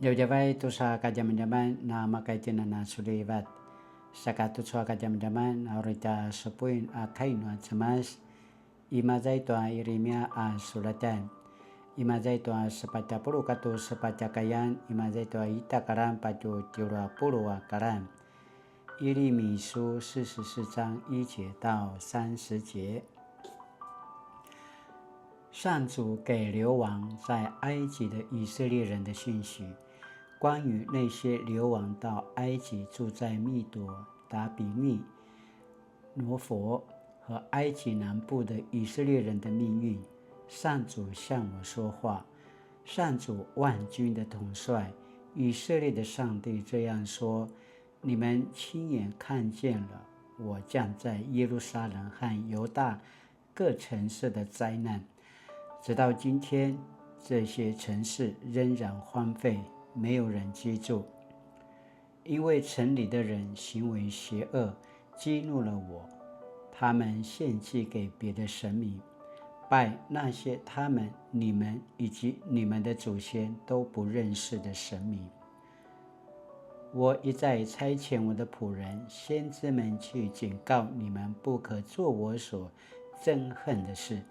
Jauh-jauh tusa kajam-jaman na makaitina na sulibat. Sakatutsua kajam-jaman aurita sepuin akainu atsamas. Imazai tua irimia a sulatan. Imazai tua sepaca puluh katu sepaca kayan. Imazai tua ita karan pacu tiura puluh karan.以利米书44章1节到30节。上主给流亡在埃及的以色列人的讯息，关于那些流亡到埃及住在密朵、达比密、挪佛和埃及南部的以色列人的命运，上主向我说话。上主万军的统帅，以色列的上帝这样说：你们亲眼看见了我降在耶路撒冷和犹大各城市的灾难，直到今天，这些城市仍然荒废，没有人居住，因为城里的人行为邪恶，激怒了我。他们献祭给别的神明，拜那些他们、你们以及你们的祖先都不认识的神明。我一再差遣我的仆人先知们去警告你们，不可做我所憎恨的事。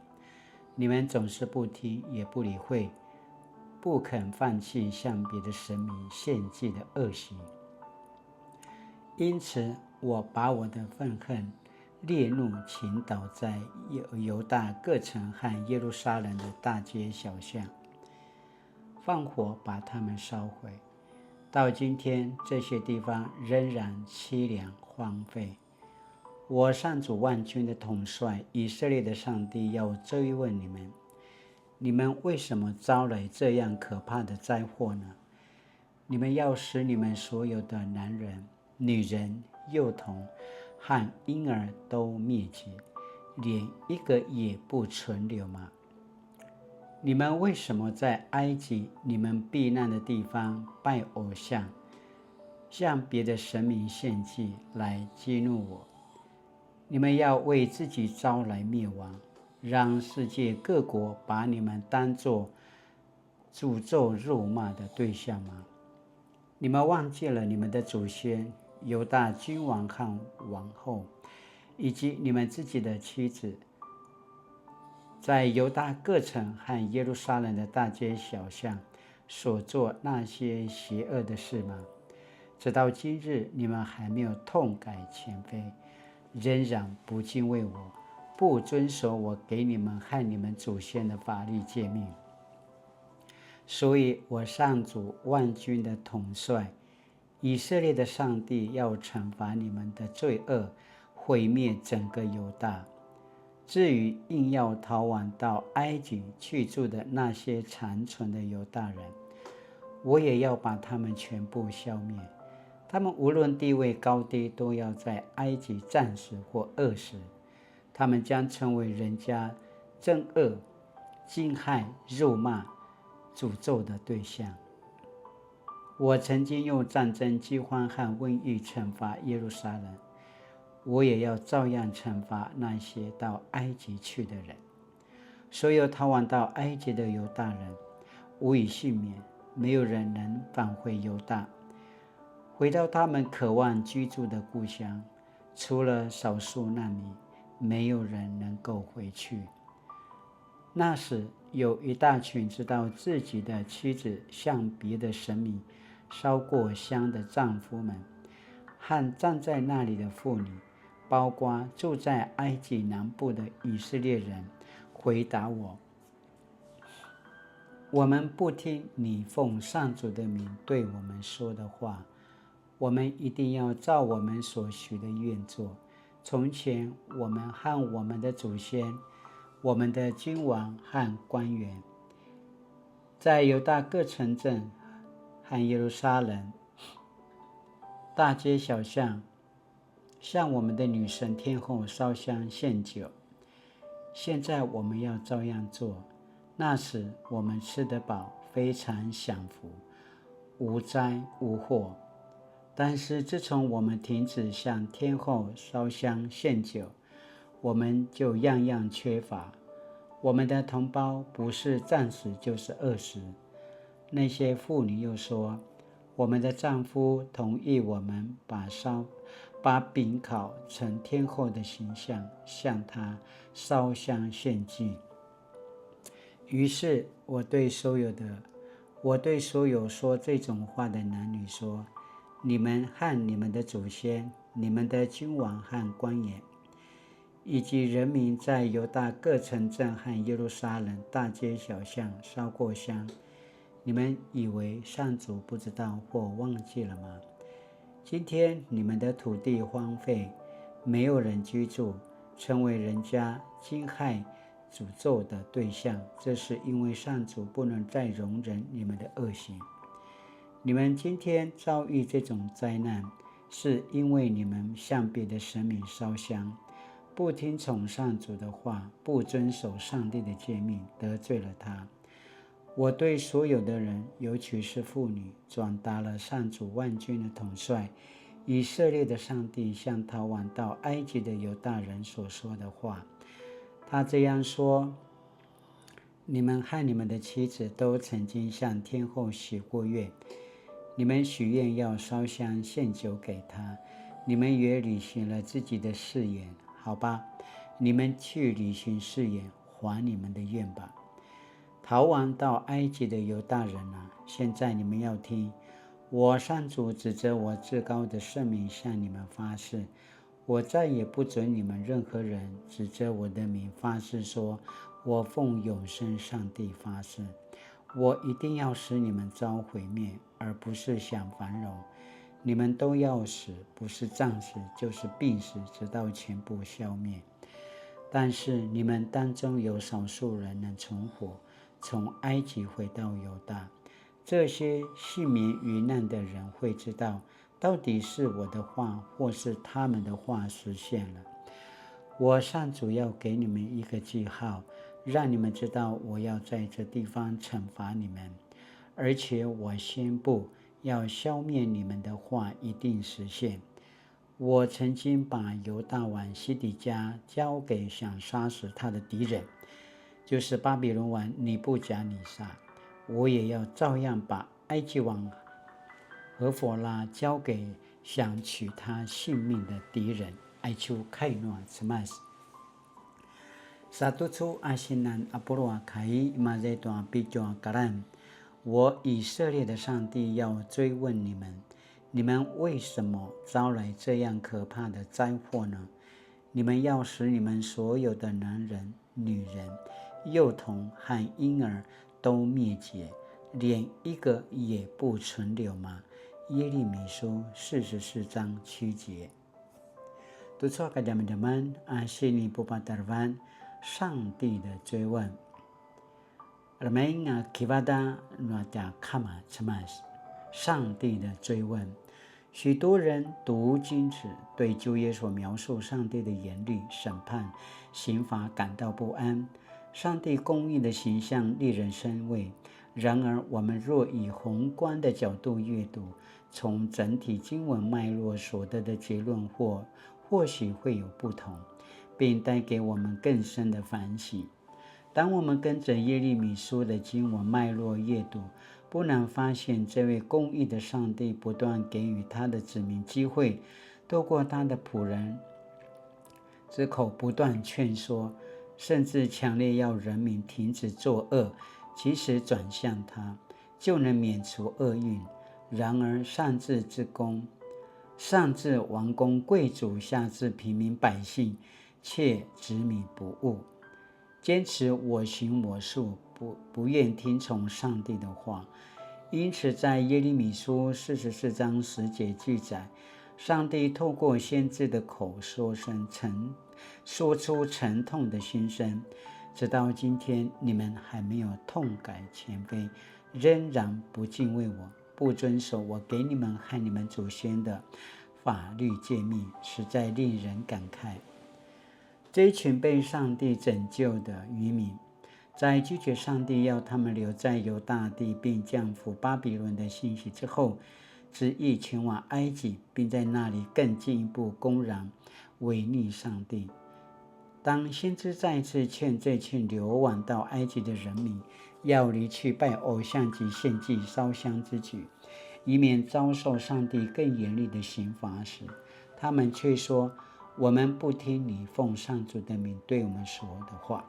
你们总是不听也不理会，不肯放弃向别的神明献祭的恶行。因此，我把我的愤恨、烈怒倾倒在犹大各城和耶路撒冷的大街小巷，放火把它们烧毁。到今天，这些地方仍然凄凉荒废。我上主万军的统帅，以色列的上帝要追问你们：你们为什么招来这样可怕的灾祸呢？你们要使你们所有的男人、女人、幼童和婴儿都灭绝，连一个也不存留吗？你们为什么在埃及你们避难的地方拜偶像，向别的神明献祭来激怒我？你们要为自己招来灭亡，让世界各国把你们当作诅咒辱骂的对象吗？你们忘记了你们的祖先犹大君王和王后，以及你们自己的妻子，在犹大各城和耶路撒冷的大街小巷所做那些邪恶的事吗？直到今日，你们还没有痛改前非，仍然不敬畏我，不遵守我给你们和你们祖先的法律诫命。所以，我上主万军的统帅，以色列的上帝要惩罚你们的罪恶，毁灭整个犹大。至于硬要逃往到埃及去住的那些残存的犹大人，我也要把他们全部消灭。他们无论地位高低，都要在埃及战死或饿死。他们将成为人家憎恶、惊骇、辱骂、诅咒的对象。我曾经用战争、饥荒和瘟疫惩罚耶路撒冷，我也要照样惩罚那些到埃及去的人。所有逃往到埃及的犹大人无一幸免，没有人能返回犹大，回到他们渴望居住的故乡。除了少数难民，没有人能够回去。那时，有一大群知道自己的妻子向别的神明烧过香的丈夫们，和站在那里的妇女，包括住在埃及南部的以色列人，回答我：我们不听你奉上主的名对我们说的话，我们一定要照我们所许的愿做。从前我们和我们的祖先，我们的君王和官员，在犹大各城镇和耶路撒冷大街小巷，向我们的女神天后烧香献酒。现在我们要照样做。那时我们吃得饱，非常享福，无灾无祸。但是自从我们停止向天后烧香献酒，我们就样样缺乏。我们的同胞不是战死就是饿死。那些妇女又说：我们的丈夫同意我们把饼烤成天后的形象，向他烧香献祭。于是我对所有说这种话的男女说：你们和你们的祖先、你们的君王和官员，以及人民在犹大各城镇和耶路撒冷大街小巷烧过香，你们以为上主不知道或忘记了吗？今天你们的土地荒废，没有人居住，成为人家惊骇诅咒的对象，这是因为上主不能再容忍你们的恶行。你们今天遭遇这种灾难，是因为你们向别的神明烧香，不听从上主的话，不遵守上帝的诫命，得罪了他。我对所有的人，尤其是妇女，转达了上主万军的统帅以色列的上帝向逃亡到埃及的犹大人所说的话。他这样说：你们和你们的妻子都曾经向天后许过愿，你们许愿要烧香献酒给他，你们也履行了自己的誓言。好吧，你们去履行誓言，还你们的愿吧。逃亡到埃及的犹大人啊，现在你们要听，我上主指着我至高的圣名向你们发誓，我再也不准你们任何人指着我的名发誓说，我奉永生上帝发誓，我一定要使你们遭毁灭，而不是享繁荣。你们都要死，不是战死就是病死，直到全部消灭。但是你们当中有少数人能存活，从埃及回到犹大。这些幸免于难的人会知道，到底是我的话或是他们的话实现了。我上主要给你们一个记号，让你们知道我要在这地方惩罚你们，而且我宣布要消灭你们的话一定实现。我曾经把犹大王西底家交给想杀死他的敌人，就是巴比伦王尼布甲尼撒，我也要照样把埃及王何弗拉交给想取他性命的敌人埃丘凯诺茨麦斯。Satu cu asinan apurwa kai mazetua bijoa karan。我以色列的上帝要追问你们，你们为什么招来这样可怕的灾祸呢？你们要使你们所有的男人、女人、幼童和婴儿都灭绝，连一个也不存留吗？耶利米书44章7节。读错个teman-teman，sini Pupatarvan， 上帝的追问。Remain kivada nuada kama cemas， 上帝的追问。许多人读经时对旧约所描述上帝的严厉审判、刑罚感到不安。上帝公义的形象令人生畏。然而，我们若以宏观的角度阅读，从整体经文脉络所得的结论或许会有不同，并带给我们更深的反省。当我们跟着耶利米书的经文脉络阅读，不难发现这位公义的上帝不断给予他的子民机会，透过他的仆人之口不断劝说，甚至强烈要人民停止作恶，其实转向他，就能免除厄运。然而上至王公贵族，下至平民百姓，却执迷不悟，坚持我行我素，不愿听从上帝的话。因此在耶利米书44章10节记载，上帝透过先知的口说出沉痛的心声，直到今天你们还没有痛改前非，仍然不敬畏我，不遵守我给你们和你们祖先的法律诫命，实在令人感慨。这一群被上帝拯救的渔民，在拒绝上帝要他们留在犹大地并降服巴比伦的信息之后，执意前往埃及，并在那里更进一步公然违逆上帝。当先知再次劝这群流亡到埃及的人民要离去拜偶像及献祭烧香之举，以免遭受上帝更严厉的刑罚时，他们却说：我们不听你奉上主的名对我们说的话，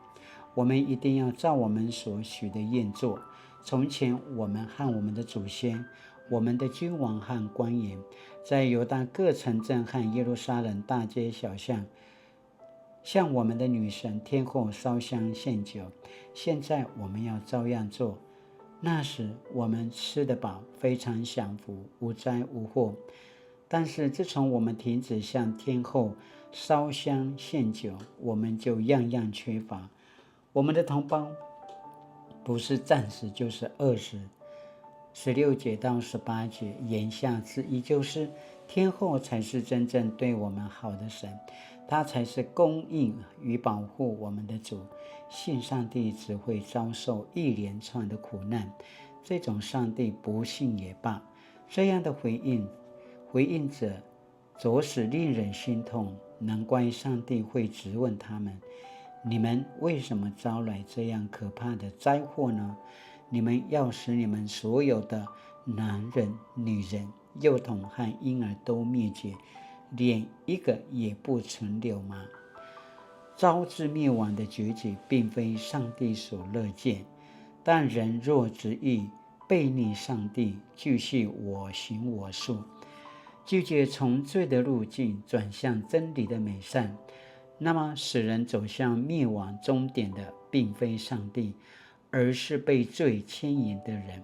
我们一定要照我们所许的愿做。从前我们和我们的祖先，我们的君王和官员，在犹大各城镇和耶路撒冷大街小巷，向我们的女神天后烧香献酒。现在我们要照样做。那时我们吃得饱，非常享福，无灾无祸。但是自从我们停止向天后烧香献酒，我们就样样缺乏。我们的同胞不是暂时就是饿死。16节到18节，言下之意就是天后才是真正对我们好的神，他才是供应与保护我们的主。信上帝只会遭受一连串的苦难，这种上帝不信也罢。这样的回应者着实令人心痛，难怪上帝会质问他们：你们为什么招来这样可怕的灾祸呢？你们要使你们所有的男人、女人、幼童和婴儿都灭绝，连一个也不存留吗？招致灭亡的结局并非上帝所乐见，但人若执意背逆上帝，继续我行我素，拒绝从罪的路径转向真理的美善，那么使人走向灭亡终点的并非上帝，而是被罪牵引的人。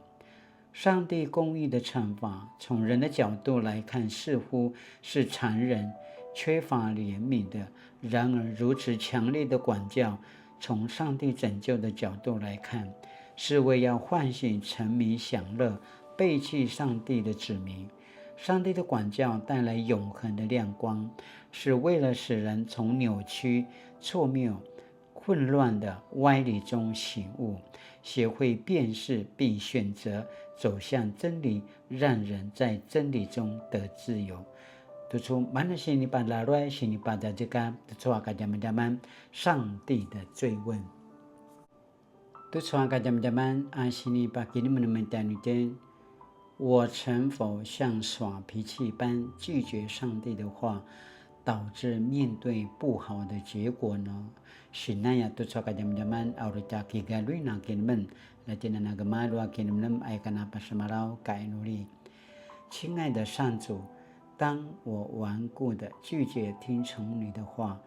上帝公义的惩罚，从人的角度来看似乎是残忍、缺乏怜悯的，然而如此强烈的管教，从上帝拯救的角度来看，是为要唤醒沉迷享乐、背弃上帝的子民。上帝的管教带来永恒的亮光，是为了使人从扭曲、错谬、混乱的歪理中醒悟，学会辨识并选择走向真理，让人在真理中得自由。tutu mana sini pada roy sini pada jika tutu akan zaman-zaman 上帝的追问。tutu akan zaman-zaman sini pagi menemukan 我曾否像耍脾气般拒绝上帝的话，导致面对不好的结果呢？Sinaya tutu akan zaman-zaman aurita kigalui na kinmen latina nagamalua kinmen ay kanapa samarau kainuli。亲爱的上主，当我顽固地拒绝听从你的话，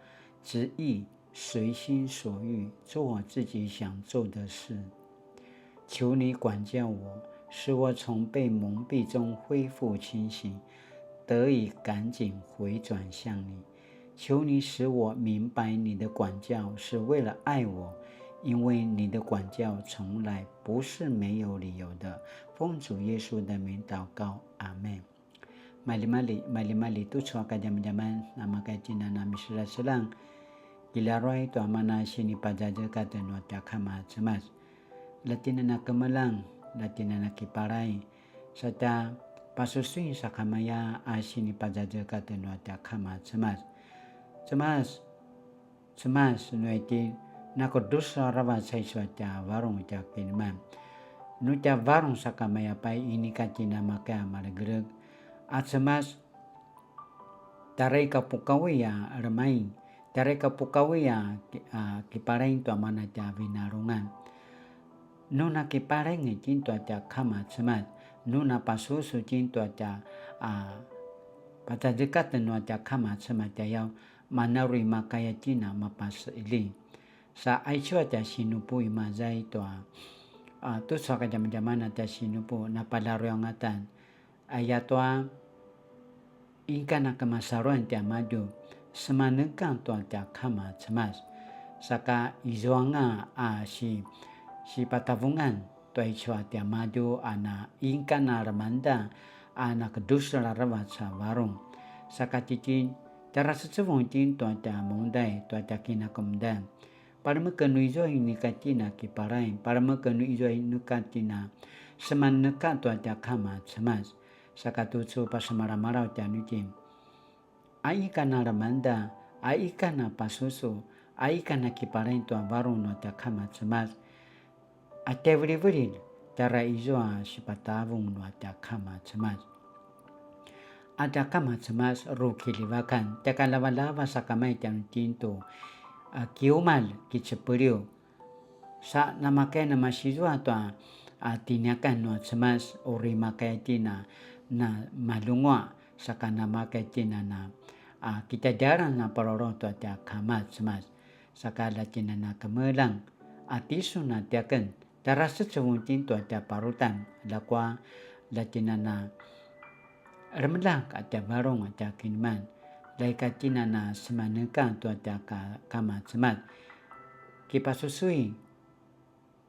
执意随心所欲做自己想做的事，求你管教我，使我从被蒙蔽中恢复清醒，得以赶紧回转向你。求你使我明白你的管教是为了爱我，因为你的管教从来不是没有理由的。奉主耶稣的名祷告，阿们。Mali tu suaka jam-jaman nama kajina nami selang gilaroi tu amana sini pajaja kata nuata kama cemas latina na kemelang latina na kiparai serta pasusui sakamaya asini pajaja kata nuata kama cemas nuiti na kodusa rawa sai suata warung uta kinman nuta warung sakamaya pai ini kajina maka malagereg Atsemas taray kapukawaya ramay taray kapukawaya kiparain to amana ta vinarungan nuna kiparain itin to ta kama tsemas nuna pasusu tin to ta patadekat no ta kama tsemas ta yaw manarui makaya tina mapas ili sa aicho ta sinupu imazai to to sa kajam-jamana ta sinupu na palaro ang atan ayatwa Inka na kamasaruan tia madu semanengkang tuan tia kama cemas saka izoanga si patavungan tuai chua tia madu ana inka na ramanda ana kedusra rawat sa warung saka titin tara setsevong tin tuan tia mondai tuan tia kina kemudan para mekenu izo ini katina kiparain para mekenu izo ini katina semanengkang tuan tia kama cemas sakatutu pasamara-marau tianutim aika na ramanda aika na pasusu aika na kiparain tua warung no ta kama cemas Atevri-vri tara izoa sipatavung no ata kama cemas. Ada kama cemas rukilivakan taka lava-lava sa kamay tiang tinto kiumal kiceperiu sa namakay na masizwa to tinyakan no cemas ori makay tina na malungwa saka namakay tina na kita jarang na paroro to ata kama cemas saka latina na kemelang atisu na tiaken tarasa cewuntin to ata parutan lakwa latina na remelang ata barong ata kinman lai katina na semaneka to ata kama cemas kipasusui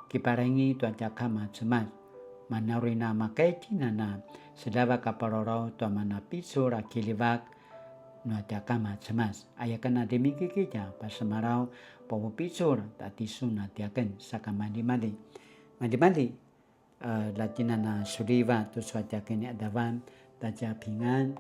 kiparengi to ata kama cemas manarina makai tina na sedaba kaparoro to mana pisura kilivak no ata kama cemas ayakana demiki kita pasemarau popo pisur tati suna tiaken saka mandi latina na suriva to suatiaken adavan taja pingan